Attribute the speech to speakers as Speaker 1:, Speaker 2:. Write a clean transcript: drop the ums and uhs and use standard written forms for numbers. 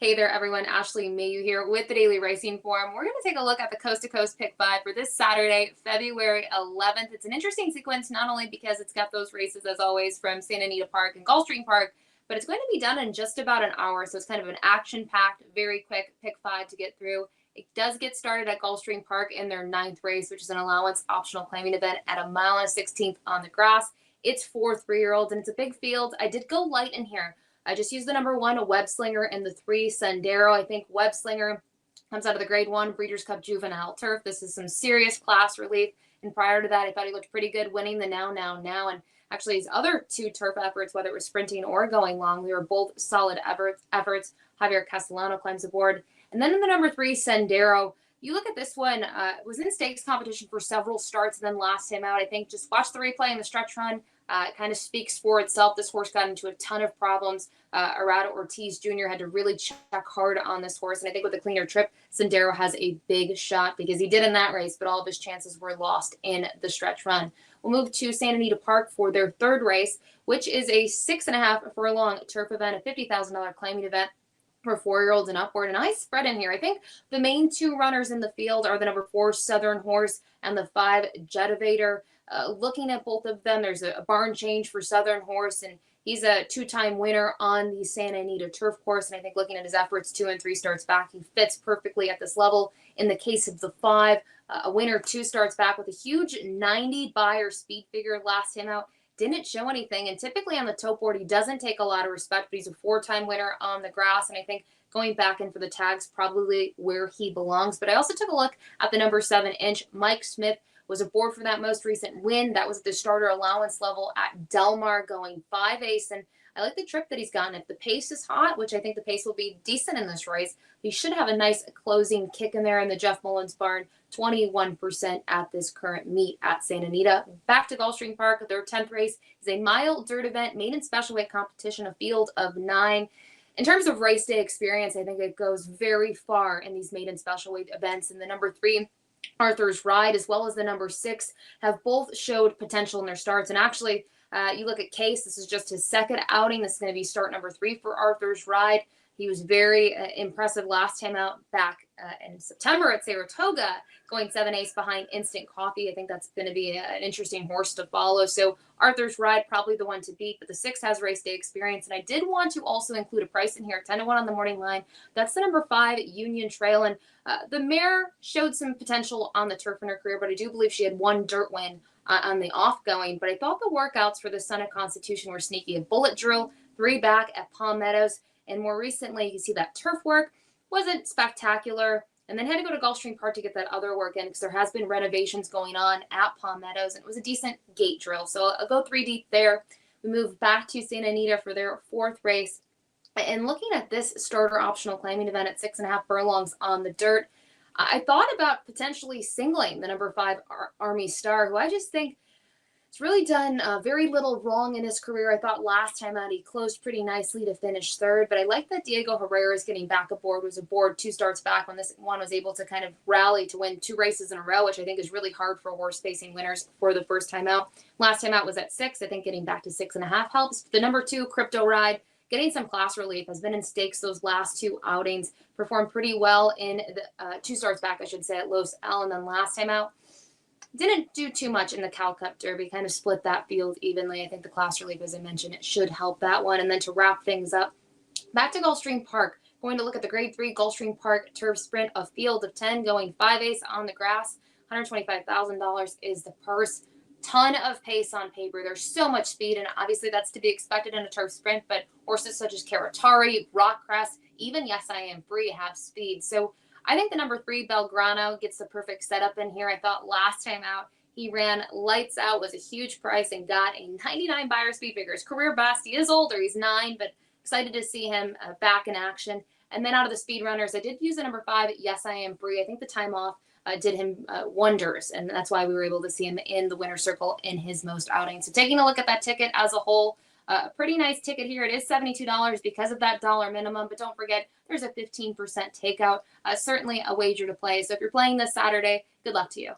Speaker 1: Hey there, everyone. Ashley Mailloux here with the Daily Racing Forum. We're going to take a look at the Coast to Coast Pick 5 for this Saturday, February 11th. It's an interesting sequence, not only because it's got those races, as always, from Santa Anita Park and Gulfstream Park, but it's going to be done in just about an hour. So it's kind of an action-packed, very quick Pick 5 to get through. It does get started at Gulfstream Park in their 9th race, which is an allowance optional claiming event at 1.16 on the grass. It's for 3-year-olds, and it's a big field. I did go light in here. I just used the number 1, a Web Slinger, and the 3, Sendero. I think Web Slinger comes out of the Grade 1 Breeders' Cup Juvenile Turf. This is some serious class relief. And prior to that, I thought he looked pretty good winning the Now. And actually his other 2 turf efforts, whether it was sprinting or going long, they were both solid efforts. Javier Castellano climbs aboard. And then in the number 3, Sendero, you look at this one, was in stakes competition for several starts and then last him out. I think just watch the replay and the stretch run. It kind of speaks for itself. This horse got into a ton of problems. Arado Ortiz Jr. had to really check hard on this horse. And I think with a cleaner trip, Sendero has a big shot because he did in that race, but all of his chances were lost in the stretch run. We'll move to Santa Anita Park for their 3rd race, which is a 6.5 furlong turf event, a $50,000 claiming event for 4-year-olds and upward. And I spread in here. I think the main 2 runners in the field are the number 4 Southern Horse and the 5 Jetivator. Looking at both of them, there's a barn change for Southern Horse, and he's a 2-time winner on the Santa Anita turf course. And I think looking at his efforts 2 and 3 starts back, he fits perfectly at this level. In the case of the 5, a winner 2 starts back with a huge 90 Beyer speed figure last him out. Didn't show anything, and typically on the tote board, he doesn't take a lot of respect, but he's a 4-time winner on the grass, and I think going back in for the tags probably where he belongs. But I also took a look at the number 7-inch. Mike Smith was aboard for that most recent win. That was at the starter allowance level at Del Mar, going 5-ace, and I like the trip that he's gotten. If the pace is hot, which I think the pace will be decent in this race, he should have a nice closing kick in there in the Jeff Mullins barn. 21% at this current meet at Santa Anita. Back to Gulfstream Park, their 10th race is a mile dirt event, maiden special weight competition, a field of 9. In terms of race day experience, I think it goes very far in these maiden special weight events. And the number 3, Arthur's Ride, as well as the number 6, have both showed potential in their starts. And actually, you look at Case, this is just his 2nd outing. This is going to be start number 3 for Arthur's Ride. He was very impressive last time out back in September at Saratoga, going 7-ace behind Instant Coffee. I think that's going to be an interesting horse to follow. So Arthur's Ride, probably the one to beat, but the 6 has race day experience. And I did want to also include a price in here, 10-1 on the morning line. That's the number 5, Union Trail. And the mare showed some potential on the turf in her career, but I do believe she had 1 dirt win on the off-going. But I thought the workouts for the Son of Constitution were sneaky. A bullet drill, 3 back at Palm Meadows. And more recently, you see that turf work wasn't spectacular. And then had to go to Gulfstream Park to get that other work in because there has been renovations going on at Palm Meadows. And it was a decent gate drill. So I'll go 3 deep there. We move back to Santa Anita for their 4th race. And looking at this starter optional claiming event at 6.5 furlongs on the dirt, I thought about potentially singling the number 5 Army Star, who I just think has really done very little wrong in his career. I thought last time out he closed pretty nicely to finish 3rd, but I like that Diego Herrera is getting back aboard, was aboard 2 starts back when this one was able to kind of rally to win 2 races in a row, which I think is really hard for horse facing winners for the first time out. Last time out was at 6. I think getting back to 6.5 helps. The number 2, Crypto Ride, getting some class relief, has been in stakes those last 2 outings, performed pretty well in the 2 starts back, I should say, at Los Al, and then last time out didn't do too much in the Cal Cup Derby, kind of split that field evenly. I think the class relief, as I mentioned, it should help that one. And then to wrap things up, back to Gulfstream Park, going to look at the Grade 3 Gulfstream Park Turf Sprint, a field of 10, going 5-ace on the grass. $125,000 is the purse. Ton of pace on paper. There's so much speed, and obviously that's to be expected in a turf sprint, but horses such as Caratari, Rockcrest, even Yes I Am Free have speed. So I think the number 3, Belgrano, gets the perfect setup in here. I thought last time out he ran lights out, was a huge price, and got a 99 Beyer speed figure. His career best. He is older. He's 9, but excited to see him back in action. And then out of the speed runners, I did use the number 5, Yes I Am Free. I think the time off did him wonders, and that's why we were able to see him in the winner's circle in his most outings. So taking a look at that ticket as a whole, a pretty nice ticket here. It is $72 because of that dollar minimum, but don't forget there's a 15% takeout. Certainly a wager to play. So if you're playing this Saturday, good luck to you.